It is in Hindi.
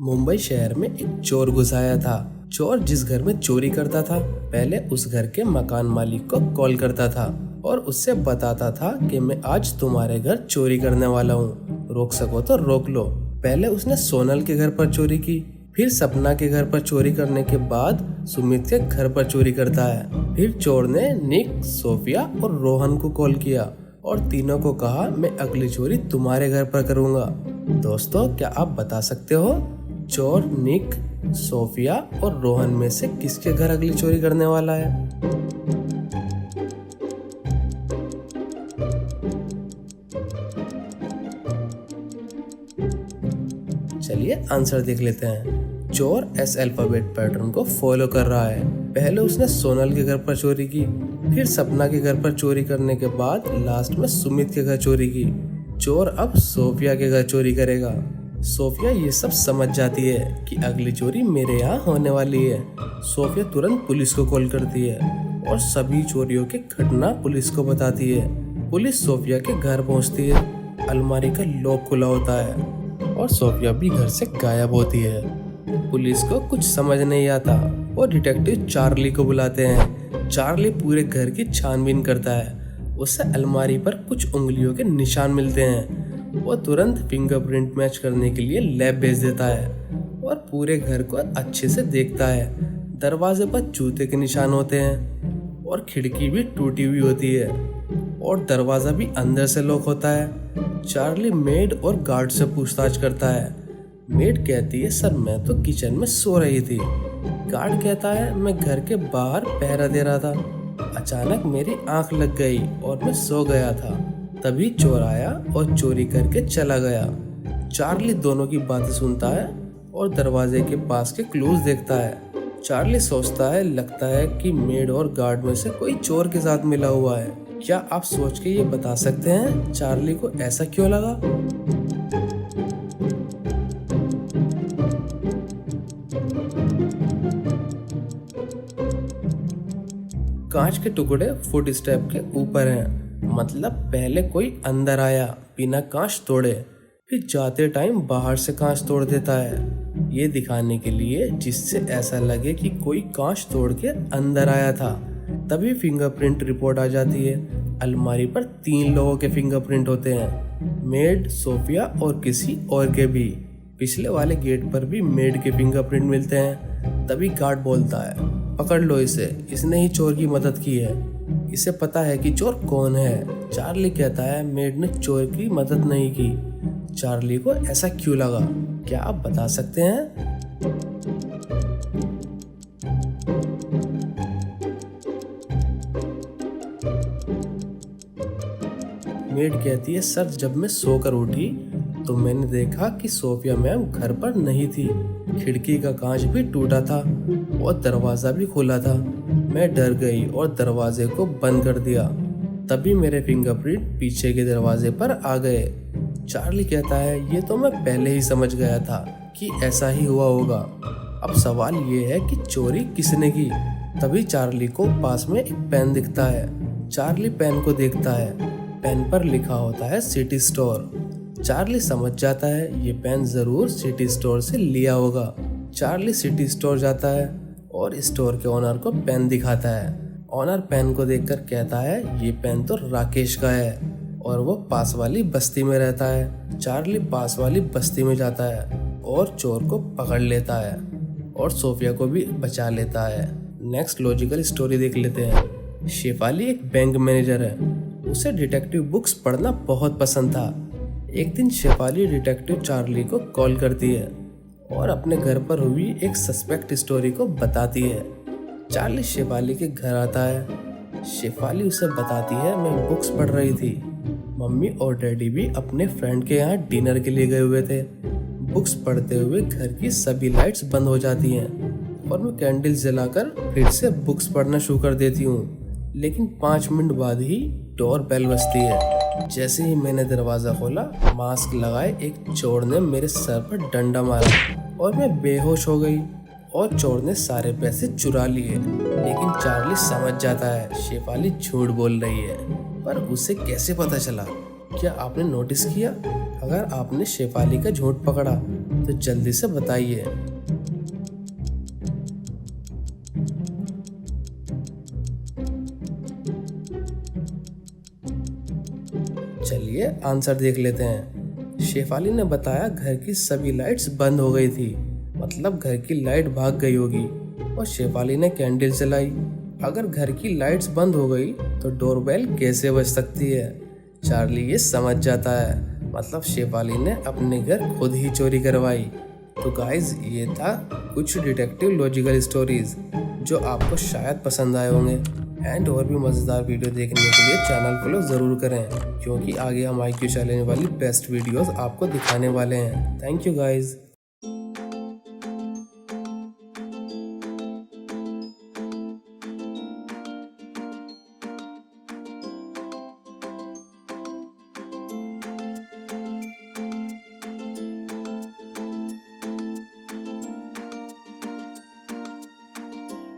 मुंबई शहर में एक चोर घुस आया था। चोर जिस घर में चोरी करता था, पहले उस घर के मकान मालिक को कॉल करता था और उससे बताता था कि मैं आज तुम्हारे घर चोरी करने वाला हूँ, रोक सको तो रोक लो। पहले उसने सोनल के घर पर चोरी की, फिर सपना के घर पर चोरी करने के बाद सुमित के घर पर चोरी करता है। फिर चोर ने निक, सोफिया और रोहन को कॉल किया और तीनों को कहा मैं अगली चोरी तुम्हारे घर पर करूंगा। दोस्तों, क्या आप बता सकते हो चोर निक, सोफिया और रोहन में से किसके घर अगली चोरी करने वाला है? चलिए आंसर देख लेते हैं। चोर एस अल्फाबेट पैटर्न को फॉलो कर रहा है। पहले उसने सोनल के घर पर चोरी की, फिर सपना के घर पर चोरी करने के बाद लास्ट में सुमित के घर चोरी की। चोर अब सोफिया के घर चोरी करेगा। सोफिया ये सब समझ जाती है कि अगली चोरी मेरे यहाँ होने वाली है। सोफिया तुरंत पुलिस को कॉल करती है और सभी चोरियों की घटना पुलिस को बताती है। पुलिस सोफिया के घर पहुँचती है। अलमारी का लॉक खुला होता है और सोफिया भी घर से गायब होती है। पुलिस को कुछ समझ नहीं आता और डिटेक्टिव चार्ली को बुलाते हैं। चार्ली पूरे घर की छानबीन करता है। उसे अलमारी पर कुछ उंगलियों के निशान मिलते हैं। वो तुरंत फिंगरप्रिंट मैच करने के लिए लैब भेज देता है और पूरे घर को अच्छे से देखता है। दरवाजे पर जूते के निशान होते हैं और खिड़की भी टूटी हुई होती है और दरवाजा भी अंदर से लॉक होता है। चार्ली मेड और गार्ड से पूछताछ करता है। मेड कहती है सर मैं तो किचन में सो रही थी। गार्ड कहता है मैं घर के बाहर पहरा दे रहा था, अचानक मेरी आंख लग गई और मैं सो गया था। तभी चोर आया और चोरी करके चला गया। चार्ली दोनों की बातें सुनता है और दरवाजे के पास के क्लूज देखता है। चार्ली सोचता है लगता है कि मेड और गार्ड में से कोई चोर के साथ मिला हुआ है। क्या आप सोच के ये बता सकते हैं चार्ली को ऐसा क्यों लगा? कांच के टुकड़े फुट स्टेप के ऊपर हैं, मतलब पहले कोई अंदर आया बिना कांच तोड़े, फिर जाते टाइम बाहर से कांच तोड़ देता है, ये दिखाने के लिए जिससे ऐसा लगे कि कोई कांच तोड़ के अंदर आया था। तभी फिंगरप्रिंट रिपोर्ट आ जाती है। अलमारी पर 3 लोगों के फिंगरप्रिंट होते हैं, मेड, सोफिया और किसी और के भी। पिछले वाले गेट पर भी मेड के फिंगरप्रिंट मिलते हैं। तभी गार्ड बोलता है पकड़ लो इसे, इसने ही चोर की मदद की है, इसे पता है कि चोर कौन है। चार्ली कहता है मेड ने चोर की मदद नहीं की। चार्ली को ऐसा क्यों लगा? क्या आप बता सकते हैं? मेड कहती है सर जब मैं सोकर उठी तो मैंने देखा कि सोफिया मैम घर पर नहीं थी। खिड़की का कांच भी टूटा था और दरवाजा भी खुला था। मैं डर गई और दरवाजे को बंद कर दिया। तभी मेरे फिंगरप्रिंट पीछे के दरवाजे पर आ गए। चार्ली कहता है ये तो मैं पहले ही समझ गया था कि ऐसा ही हुआ होगा। अब सवाल ये है कि चोरी किसने की? तभी चार्ली को पास में एक पेन दिखता है। चार्ली पेन को देखता है। पेन पर लिखा होता है सिटी स्टोर। चार्ली समझ जाता है ये पेन जरूर सिटी स्टोर से लिया होगा। चार्ली सिटी स्टोर जाता है और स्टोर के ओनर को पेन दिखाता है। ओनर पेन को देखकर कहता है ये पेन तो राकेश का है और वो पास वाली बस्ती में रहता है। चार्ली पास वाली बस्ती में जाता है और चोर को पकड़ लेता है और सोफिया को भी बचा लेता है। नेक्स्ट लॉजिकल स्टोरी देख लेते हैं। शेफाली एक बैंक मैनेजर है। उसे डिटेक्टिव बुक्स पढ़ना बहुत पसंद था। एक दिन शेफाली डिटेक्टिव चार्ली को कॉल करती है और अपने घर पर हुई एक सस्पेक्ट स्टोरी को बताती है। चार्ली शेफाली के घर आता है। शेफाली उसे बताती है मैं बुक्स पढ़ रही थी, मम्मी और डैडी भी अपने फ्रेंड के यहाँ डिनर के लिए गए हुए थे। बुक्स पढ़ते हुए घर की सभी लाइट्स बंद हो जाती हैं और मैं कैंडल जलाकर फिर से बुक्स पढ़ना शुरू कर देती हूँ। लेकिन 5 मिनट बाद ही डोर बेल बजती है। जैसे ही मैंने दरवाजा खोला, मास्क लगाए एक चोर ने मेरे सर पर डंडा मारा और मैं बेहोश हो गई और चोर ने सारे पैसे चुरा लिए। लेकिन चार्ली समझ जाता है शेफाली झूठ बोल रही है, पर उसे कैसे पता चला? क्या आपने नोटिस किया? अगर आपने शेफाली का झूठ पकड़ा तो जल्दी से बताइए। चलिए आंसर देख लेते हैं। शेफाली ने बताया घर की सभी लाइट्स बंद हो गई थी, मतलब घर की लाइट भाग गई होगी और शेफाली ने कैंडल जलाई। अगर घर की लाइट्स बंद हो गई तो डोरबेल कैसे बज सकती है? चार्ली ये समझ जाता है, मतलब शेफाली ने अपने घर खुद ही चोरी करवाई। तो गाइज ये था कुछ डिटेक्टिव लॉजिकल स्टोरीज जो आपको शायद पसंद आए होंगे। एंड और भी मज़ेदार वीडियो देखने के लिए चैनल फॉलो ज़रूर करें, क्योंकि आगे हम IQ चैलेंज वाली बेस्ट वीडियोस आपको दिखाने वाले हैं। Thank you guys.